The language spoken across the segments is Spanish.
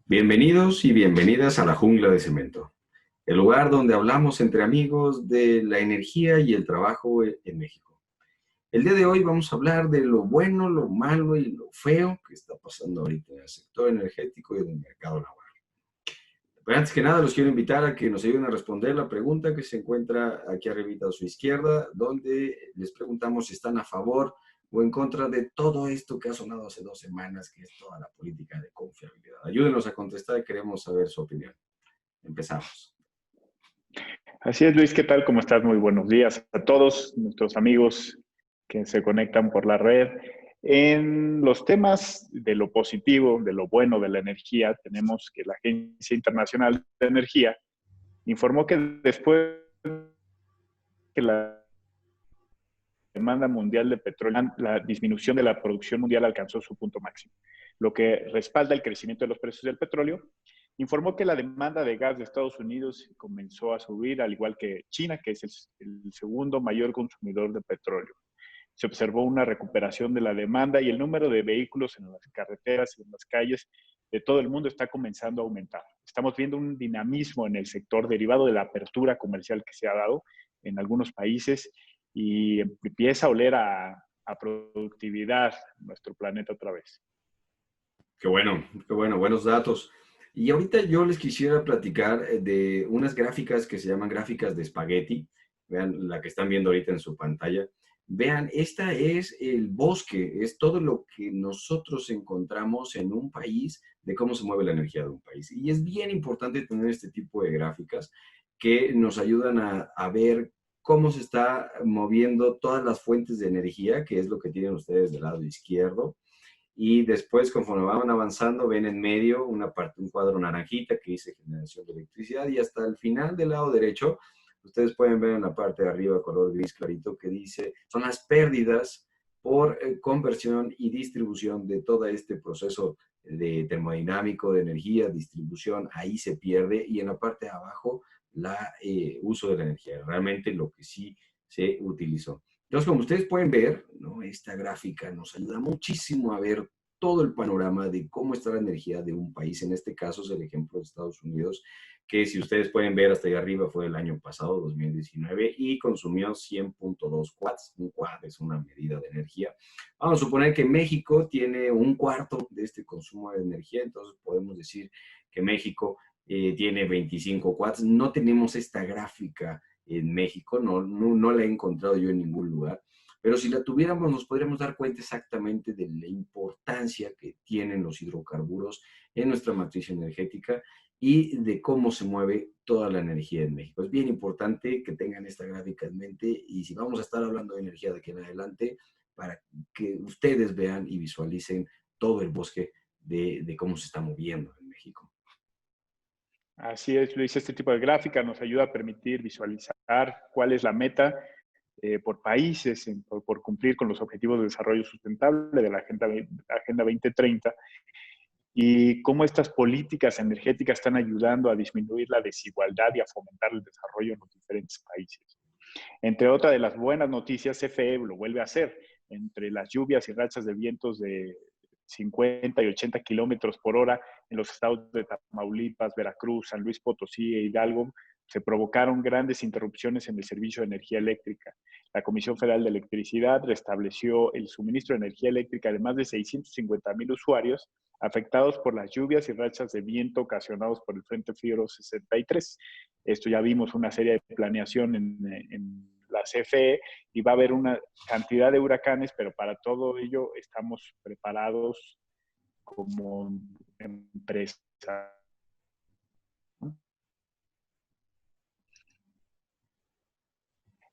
Bienvenidos y bienvenidas a la Jungla de Cemento, el lugar donde hablamos entre amigos de la energía y el trabajo en México. El día de hoy vamos a hablar de lo bueno, lo malo y lo feo que está pasando ahorita en el sector energético y en el mercado laboral. Pero antes que nada, los quiero invitar a que nos ayuden a responder la pregunta que se encuentra aquí arribita a su izquierda, donde les preguntamos si están a favor o en contra de todo esto que ha sonado hace 2 semanas, que es toda la política de confiabilidad. Ayúdenos a contestar, queremos saber su opinión. Empezamos. Así es, Luis, ¿qué tal? ¿Cómo estás? Muy buenos días a todos nuestros amigos que se conectan por la red. En los temas de lo positivo, de lo bueno de la energía, tenemos que la Agencia Internacional de Energía informó que después que la demanda mundial de petróleo, la disminución de la producción mundial alcanzó su punto máximo, lo que respalda el crecimiento de los precios del petróleo. Informó que la demanda de gas de Estados Unidos comenzó a subir, al igual que China, que es el segundo mayor consumidor de petróleo. Se observó una recuperación de la demanda y el número de vehículos en las carreteras y en las calles de todo el mundo está comenzando a aumentar. Estamos viendo un dinamismo en el sector derivado de la apertura comercial que se ha dado en algunos países y empieza a oler a productividad nuestro planeta otra vez. Qué bueno, buenos datos. Y ahorita yo les quisiera platicar de unas gráficas que se llaman gráficas de espagueti. Vean la que están viendo ahorita en su pantalla. Vean, esta es el bosque, es todo lo que nosotros encontramos en un país de cómo se mueve la energía de un país. Y es bien importante tener este tipo de gráficas que nos ayudan a ver cómo se está moviendo todas las fuentes de energía, que es lo que tienen ustedes del lado izquierdo. Y después, conforme van avanzando, ven en medio una parte, un cuadro naranjita que dice generación de electricidad, y hasta el final del lado derecho, ustedes pueden ver en la parte de arriba, color gris clarito, que dice, son las pérdidas por conversión y distribución de todo este proceso de termodinámico, de energía, distribución, ahí se pierde, y en la parte de abajo, la uso de la energía, realmente lo que sí se utilizó. Entonces, como ustedes pueden ver, ¿no? Esta gráfica nos ayuda muchísimo a ver todo el panorama de cómo está la energía de un país. En este caso es el ejemplo de Estados Unidos, que si ustedes pueden ver hasta allá arriba fue el año pasado, 2019, y consumió 100.2 watts. Un watt es una medida de energía. Vamos a suponer que México tiene un cuarto de este consumo de energía, entonces podemos decir que México tiene 25 watts. No tenemos esta gráfica en México, no la he encontrado yo en ningún lugar, pero si la tuviéramos nos podríamos dar cuenta exactamente de la importancia que tienen los hidrocarburos en nuestra matriz energética y de cómo se mueve toda la energía en México. Es bien importante que tengan esta gráfica en mente, y si vamos a estar hablando de energía de aquí en adelante, para que ustedes vean y visualicen todo el bosque de cómo se está moviendo en México. Así es, Luis, este tipo de gráfica nos ayuda a permitir visualizar cuál es la meta por países por cumplir con los objetivos de desarrollo sustentable de la Agenda 2030 y cómo estas políticas energéticas están ayudando a disminuir la desigualdad y a fomentar el desarrollo en los diferentes países. Entre otras de las buenas noticias, CFE lo vuelve a hacer. Entre las lluvias y rachas de vientos de 50 y 80 kilómetros por hora en los estados de Tamaulipas, Veracruz, San Luis Potosí e Hidalgo, se provocaron grandes interrupciones en el servicio de energía eléctrica. La Comisión Federal de Electricidad restableció el suministro de energía eléctrica de más de 650,000 usuarios afectados por las lluvias y rachas de viento ocasionados por el Frente Frío 63. Esto ya vimos una serie de planeación en la CFE y va a haber una cantidad de huracanes, pero para todo ello estamos preparados como empresa.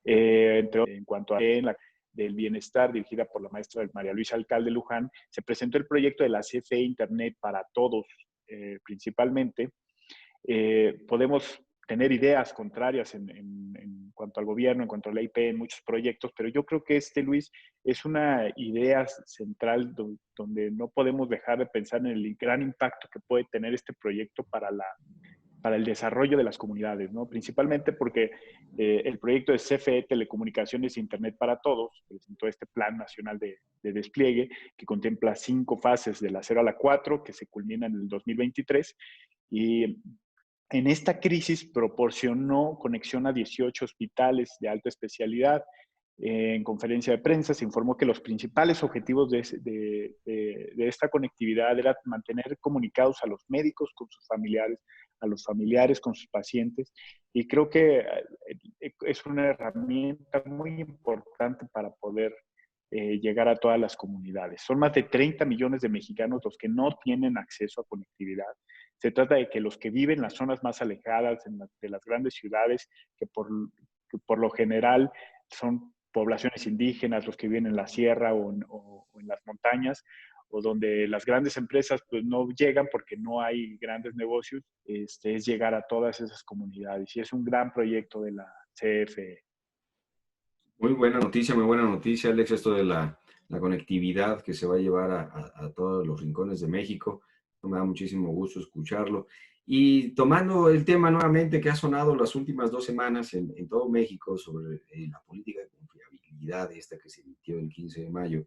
En cuanto a del bienestar, dirigida por la maestra María Luisa Alcalde Luján, se presentó el proyecto de la CFE Internet para todos, principalmente. Podemos tener ideas contrarias en cuanto al gobierno, en cuanto a la IP, en muchos proyectos, pero yo creo que Luis, es una idea central donde no podemos dejar de pensar en el gran impacto que puede tener este proyecto para para el desarrollo de las comunidades, ¿no? Principalmente porque el proyecto de CFE Telecomunicaciones e Internet para Todos presentó este Plan Nacional de Despliegue que contempla 5 fases de la 0 a la 4 que se culminan en el 2023 y en esta crisis proporcionó conexión a 18 hospitales de alta especialidad. En conferencia de prensa se informó que los principales objetivos de esta conectividad era mantener comunicados a los médicos con sus familiares, a los familiares con sus pacientes, y creo que es una herramienta muy importante para poder llegar a todas las comunidades. Son más de 30 millones de mexicanos los que no tienen acceso a conectividad. Se trata de que los que viven en las zonas más alejadas de las grandes ciudades, que por lo general son poblaciones indígenas, los que viven en la sierra o en las montañas, o donde las grandes empresas pues no llegan porque no hay grandes negocios, es llegar a todas esas comunidades. Y es un gran proyecto de la CFE. Muy buena noticia, Alex, esto de la conectividad que se va a llevar a todos los rincones de México. Me da muchísimo gusto escucharlo. Y tomando el tema nuevamente que ha sonado las últimas 2 semanas en todo México sobre la política de confiabilidad esta que se emitió el 15 de mayo,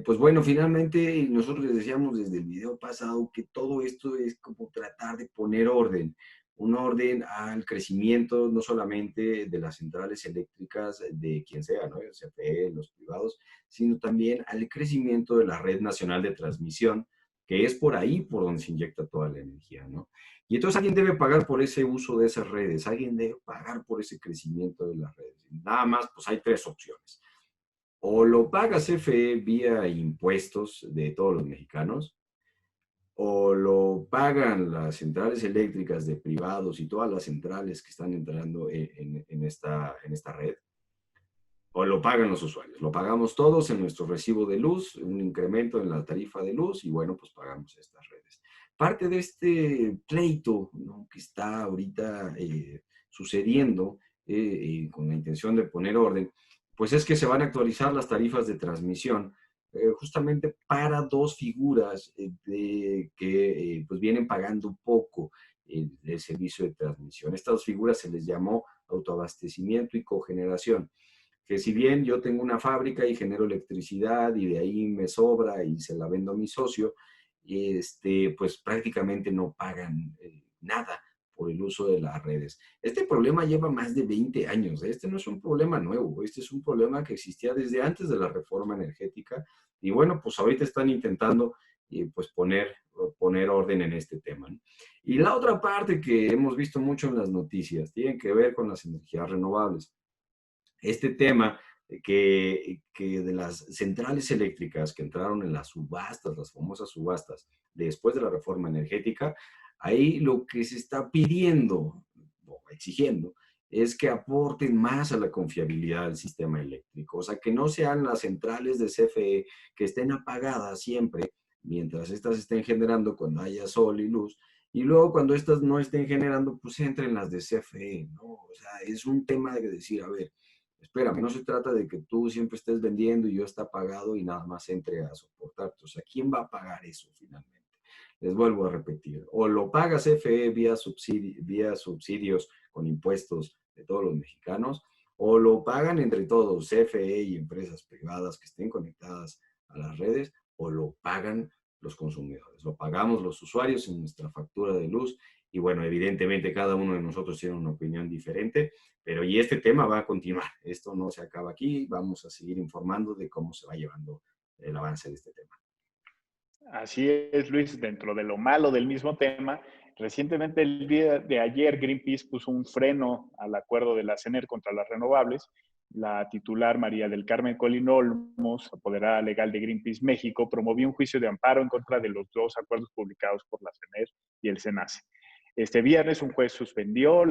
pues bueno, finalmente nosotros les decíamos desde el video pasado que todo esto es como tratar de poner orden, un orden al crecimiento no solamente de las centrales eléctricas de quien sea, ¿no? El CFE, los privados, sino también al crecimiento de la red nacional de transmisión, que es por ahí por donde se inyecta toda la energía, ¿no? Y entonces alguien debe pagar por ese uso de esas redes, alguien debe pagar por ese crecimiento de las redes. Nada más, pues hay 3 opciones: o lo paga CFE vía impuestos de todos los mexicanos, o lo pagan las centrales eléctricas de privados y todas las centrales que están entrando en esta red, o lo pagan los usuarios. Lo pagamos todos en nuestro recibo de luz, un incremento en la tarifa de luz, y bueno, pues pagamos estas redes. Parte de este pleito, ¿no?, que está ahorita sucediendo con la intención de poner orden, pues es que se van a actualizar las tarifas de transmisión justamente para 2 figuras que pues vienen pagando poco el servicio de transmisión. Estas 2 figuras se les llamó autoabastecimiento y cogeneración, que si bien yo tengo una fábrica y genero electricidad y de ahí me sobra y se la vendo a mi socio, pues prácticamente no pagan nada por el uso de las redes. Este problema lleva más de 20 años. Este no es un problema nuevo. Este es un problema que existía desde antes de la reforma energética. Y bueno, pues ahorita están intentando pues poner orden en este tema, ¿no? Y la otra parte que hemos visto mucho en las noticias tiene que ver con las energías renovables. Este tema que de las centrales eléctricas que entraron en las subastas, las famosas subastas, después de la reforma energética, ahí lo que se está pidiendo o exigiendo es que aporten más a la confiabilidad del sistema eléctrico. O sea, que no sean las centrales de CFE que estén apagadas siempre mientras estas estén generando cuando haya sol y luz, y luego cuando estas no estén generando, pues entren las de CFE, ¿no? O sea, es un tema de decir, a ver, espérame, no se trata de que tú siempre estés vendiendo y yo está pagado y nada más entre a soportarte. O sea, ¿quién va a pagar eso finalmente? Les vuelvo a repetir, o lo paga CFE vía subsidios con impuestos de todos los mexicanos, o lo pagan entre todos, CFE y empresas privadas que estén conectadas a las redes, o lo pagan los consumidores. Lo pagamos los usuarios en nuestra factura de luz. Y bueno, evidentemente cada uno de nosotros tiene una opinión diferente, pero y este tema va a continuar. Esto no se acaba aquí. Vamos a seguir informando de cómo se va llevando el avance de este tema. Así es, Luis, dentro de lo malo del mismo tema, recientemente el día de ayer Greenpeace puso un freno al acuerdo de la CENER contra las renovables. La titular María del Carmen Colín Olmos, apoderada legal de Greenpeace México, promovió un juicio de amparo en contra de los 2 acuerdos publicados por la CENER y el SENACE. Este viernes un juez suspendió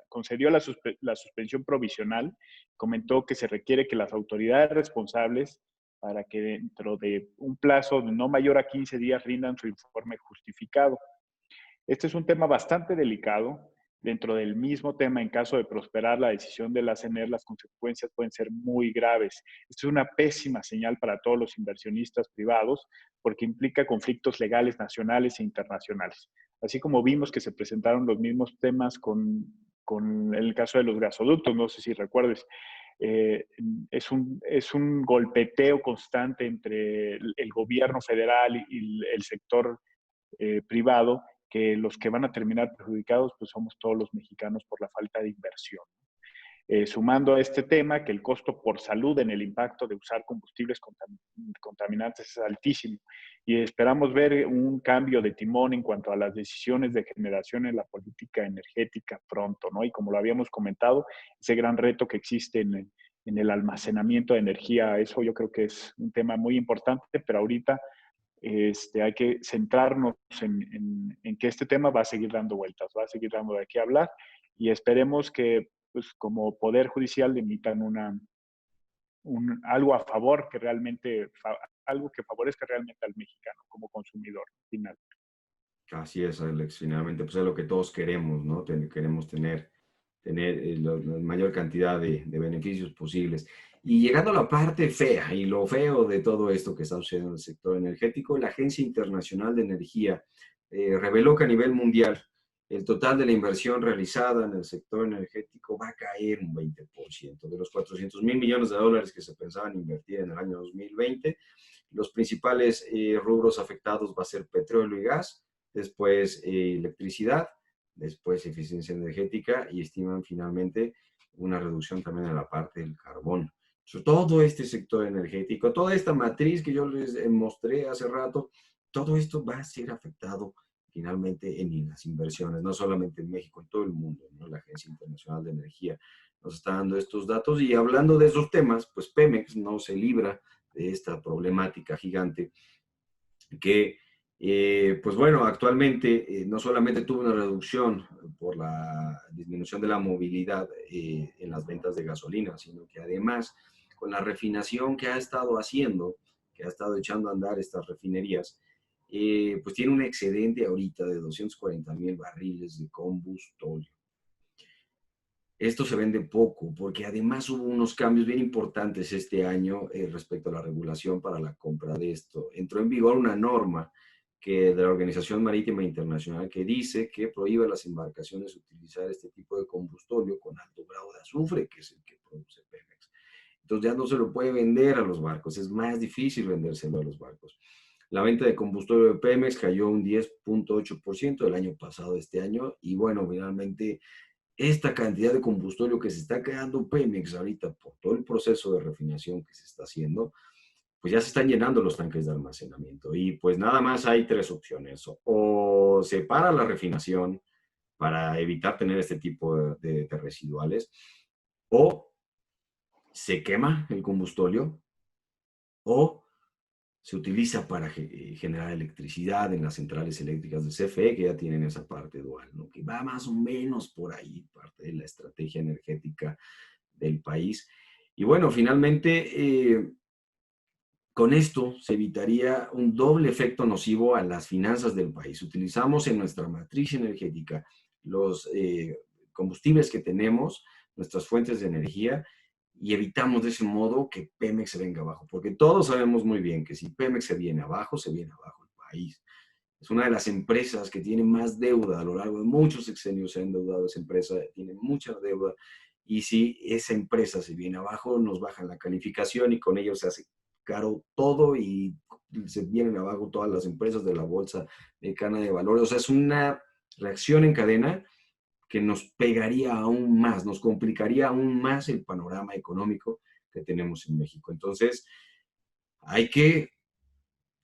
concedió la suspensión provisional, comentó que se requiere que las autoridades responsables para que dentro de un plazo de no mayor a 15 días rindan su informe justificado. Este es un tema bastante delicado. Dentro del mismo tema, en caso de prosperar la decisión de la CENER, las consecuencias pueden ser muy graves. Esto es una pésima señal para todos los inversionistas privados porque implica conflictos legales nacionales e internacionales. así como vimos que se presentaron los mismos temas con el caso de los gasoductos, no sé si recuerdes. Eh, es un golpeteo constante entre el gobierno federal y el sector privado, que los que van a terminar perjudicados pues somos todos los mexicanos por la falta de inversión. Sumando a este tema que el costo por salud en el impacto de usar combustibles contaminantes es altísimo y esperamos ver un cambio de timón en cuanto a las decisiones de generación en la política energética pronto, ¿no? Y como lo habíamos comentado, ese gran reto que existe en el almacenamiento de energía, eso yo creo que es un tema muy importante, pero ahorita hay que centrarnos en que este tema va a seguir dando vueltas, va a seguir dando de qué hablar y esperemos que pues, como Poder Judicial emitan algo a favor que realmente, algo que favorezca realmente al mexicano como consumidor final. Así es, Alex, finalmente, pues es lo que todos queremos, ¿no? Queremos tener la mayor cantidad de beneficios posibles. Y llegando a la parte fea y lo feo de todo esto que está sucediendo en el sector energético, la Agencia Internacional de Energía reveló que a nivel mundial el total de la inversión realizada en el sector energético va a caer un 20%. De los 400 mil millones de dólares que se pensaban invertir en el año 2020, los principales rubros afectados va a ser petróleo y gas, después electricidad, después eficiencia energética y estiman finalmente una reducción también en la parte del carbón. Todo este sector energético, toda esta matriz que yo les mostré hace rato, todo esto va a ser afectado finalmente en las inversiones, no solamente en México, en todo el mundo, ¿no? La Agencia Internacional de Energía nos está dando estos datos y hablando de esos temas, pues Pemex no se libra de esta problemática gigante que pues bueno, actualmente no solamente tuvo una reducción por la disminución de la movilidad en las ventas de gasolina, sino que además con la refinación que ha estado haciendo, que ha estado echando a andar estas refinerías, pues tiene un excedente ahorita de 240,000 barriles de combustible. Esto se vende poco porque además hubo unos cambios bien importantes este año respecto a la regulación para la compra de esto. Entró en vigor una norma que de la Organización Marítima Internacional que dice que prohíbe a las embarcaciones utilizar este tipo de combustible con alto grado de azufre, que es el que produce Pemex. Entonces ya no se lo puede vender a los barcos, es más difícil vendérselo a los barcos. La venta de combustible de Pemex cayó un 10.8% del año pasado, este año, y bueno, finalmente esta cantidad de combustible que se está creando Pemex ahorita por todo el proceso de refinación que se está haciendo, pues ya se están llenando los tanques de almacenamiento y pues nada más hay tres opciones. O se para la refinación para evitar tener este tipo de residuales, o se quema el combustible, o se utiliza para generar electricidad en las centrales eléctricas de CFE, que ya tienen esa parte dual, ¿no? Que va más o menos por ahí, parte de la estrategia energética del país. Y bueno, finalmente, con esto se evitaría un doble efecto nocivo a las finanzas del país. Utilizamos en nuestra matriz energética los combustibles que tenemos, nuestras fuentes de energía, y evitamos de ese modo que Pemex se venga abajo, porque todos sabemos muy bien que si Pemex se viene abajo el país. Es una de las empresas que tiene más deuda a lo largo de muchos sexenios, se ha endeudado esa empresa, tiene mucha deuda, y si esa empresa se viene abajo, nos bajan la calificación y con ello se hace caro todo y se vienen abajo todas las empresas de la bolsa mexicana de valores. O sea, es una reacción en cadena que nos pegaría aún más, nos complicaría aún más el panorama económico que tenemos en México. Entonces, hay que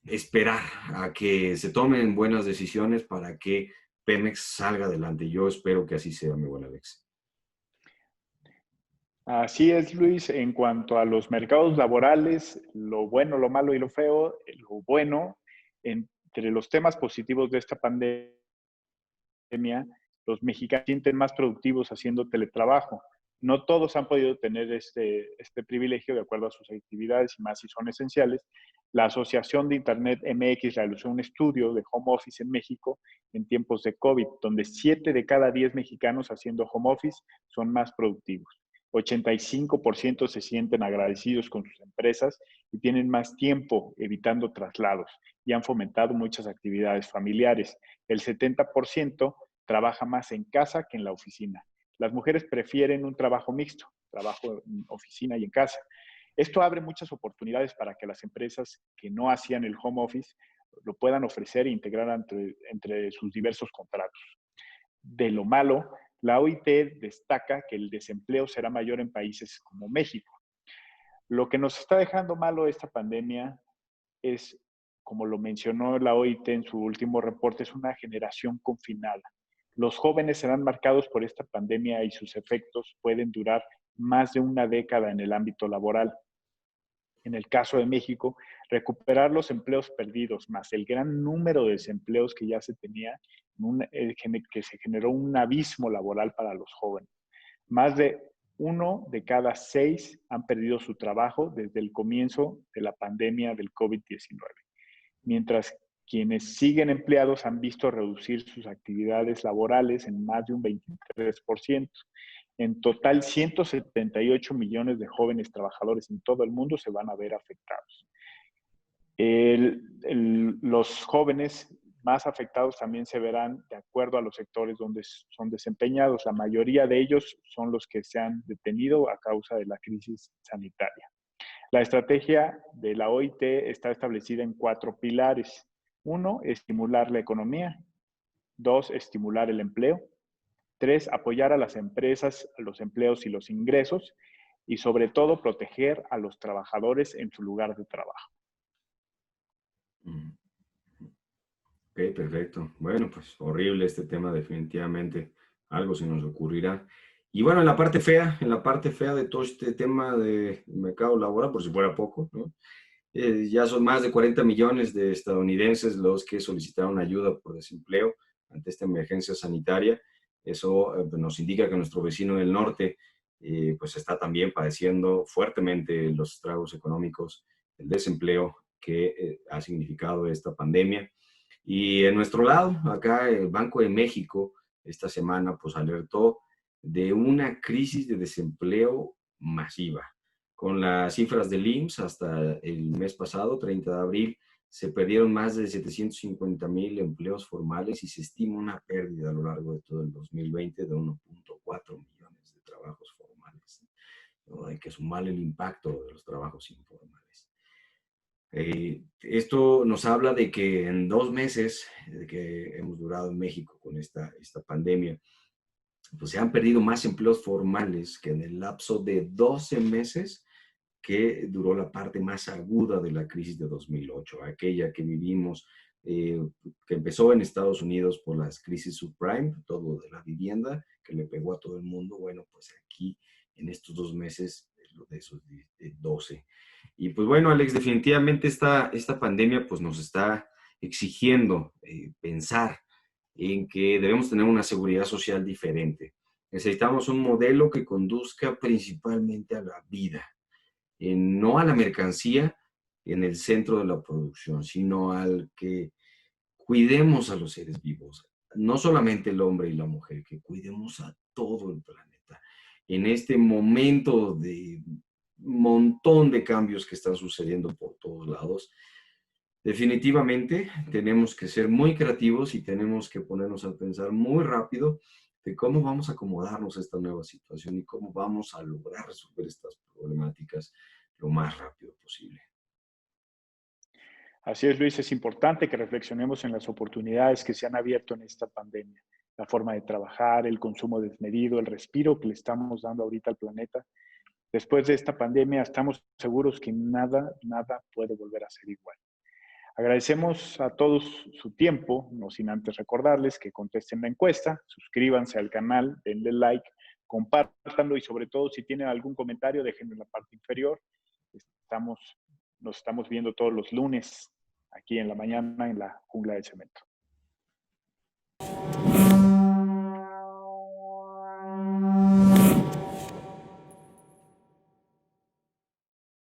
esperar a que se tomen buenas decisiones para que Pemex salga adelante. Yo espero que así sea, mi buen Alex. Así es, Luis. En cuanto a los mercados laborales, lo bueno, lo malo y lo feo, lo bueno, entre los temas positivos de esta pandemia, los mexicanos se sienten más productivos haciendo teletrabajo. No todos han podido tener este privilegio de acuerdo a sus actividades y más si son esenciales. La Asociación de Internet MX realizó un estudio de home office en México en tiempos de COVID, donde 7 de cada 10 mexicanos haciendo home office son más productivos. 85% se sienten agradecidos con sus empresas y tienen más tiempo evitando traslados y han fomentado muchas actividades familiares. El 70% trabaja más en casa que en la oficina. Las mujeres prefieren un trabajo mixto, trabajo en oficina y en casa. Esto abre muchas oportunidades para que las empresas que no hacían el home office lo puedan ofrecer e integrar entre sus diversos contratos. De lo malo, la OIT destaca que el desempleo será mayor en países como México. Lo que nos está dejando malo esta pandemia es, como lo mencionó la OIT en su último reporte, es una generación confinada. Los jóvenes serán marcados por esta pandemia y sus efectos pueden durar más de una década en el ámbito laboral. En el caso de México, recuperar los empleos perdidos más el gran número de desempleos que ya se tenía, que se generó un abismo laboral para los jóvenes. Más de 1 de cada 6 han perdido su trabajo desde el comienzo de la pandemia del COVID-19, mientras quienes siguen empleados han visto reducir sus actividades laborales en más de un 23%. En total, 178 millones de jóvenes trabajadores en todo el mundo se van a ver afectados. Los jóvenes más afectados también se verán de acuerdo a los sectores donde son desempeñados. La mayoría de ellos son los que se han detenido a causa de la crisis sanitaria. La estrategia de la OIT está establecida en 4 pilares. 1, estimular la economía. 2, estimular el empleo. 3, apoyar a las empresas, a los empleos y los ingresos. Y sobre todo, proteger a los trabajadores en su lugar de trabajo. Ok, perfecto. Bueno, pues horrible este tema, definitivamente. Algo se nos ocurrirá. Y bueno, en la parte fea de todo este tema de mercado laboral, por si fuera poco, ¿no? Ya son más de 40 millones de estadounidenses los que solicitaron ayuda por desempleo ante esta emergencia sanitaria. Eso nos indica que nuestro vecino del norte pues está también padeciendo fuertemente los estragos económicos, el desempleo que ha significado esta pandemia. Y en nuestro lado, acá el Banco de México esta semana pues alertó de una crisis de desempleo masiva. Con las cifras del IMSS hasta el mes pasado, 30 de abril, se perdieron más de 750,000 empleos formales y se estima una pérdida a lo largo de todo el 2020 de 1.4 millones de trabajos formales, ¿no? Hay que sumarle el impacto de los trabajos informales. Esto nos habla de que en 2 meses de que hemos durado en México con esta pandemia, pues se han perdido más empleos formales que en el lapso de 12 meses que duró la parte más aguda de la crisis de 2008, aquella que vivimos, que empezó en Estados Unidos por las crisis subprime, todo de la vivienda, que le pegó a todo el mundo. Bueno, pues aquí en estos 2 meses, de esos 12. Y pues bueno, Alex, definitivamente esta pandemia pues nos está exigiendo pensar en que debemos tener una seguridad social diferente. Necesitamos un modelo que conduzca principalmente a la vida, no a la mercancía en el centro de la producción, sino al que cuidemos a los seres vivos, no solamente el hombre y la mujer, que cuidemos a todo el planeta. En este momento de montón de cambios que están sucediendo por todos lados, definitivamente tenemos que ser muy creativos y tenemos que ponernos a pensar muy rápido de cómo vamos a acomodarnos a esta nueva situación y cómo vamos a lograr resolver estas problemáticas lo más rápido posible. Así es, Luis, es importante que reflexionemos en las oportunidades que se han abierto en esta pandemia, la forma de trabajar, el consumo desmedido, el respiro que le estamos dando ahorita al planeta. Después de esta pandemia estamos seguros que nada puede volver a ser igual. Agradecemos a todos su tiempo, no sin antes recordarles que contesten la encuesta, suscríbanse al canal, denle like, compártanlo y sobre todo si tienen algún comentario déjenlo en la parte inferior. Nos estamos viendo todos los lunes aquí en la mañana en la Jungla del Cemento.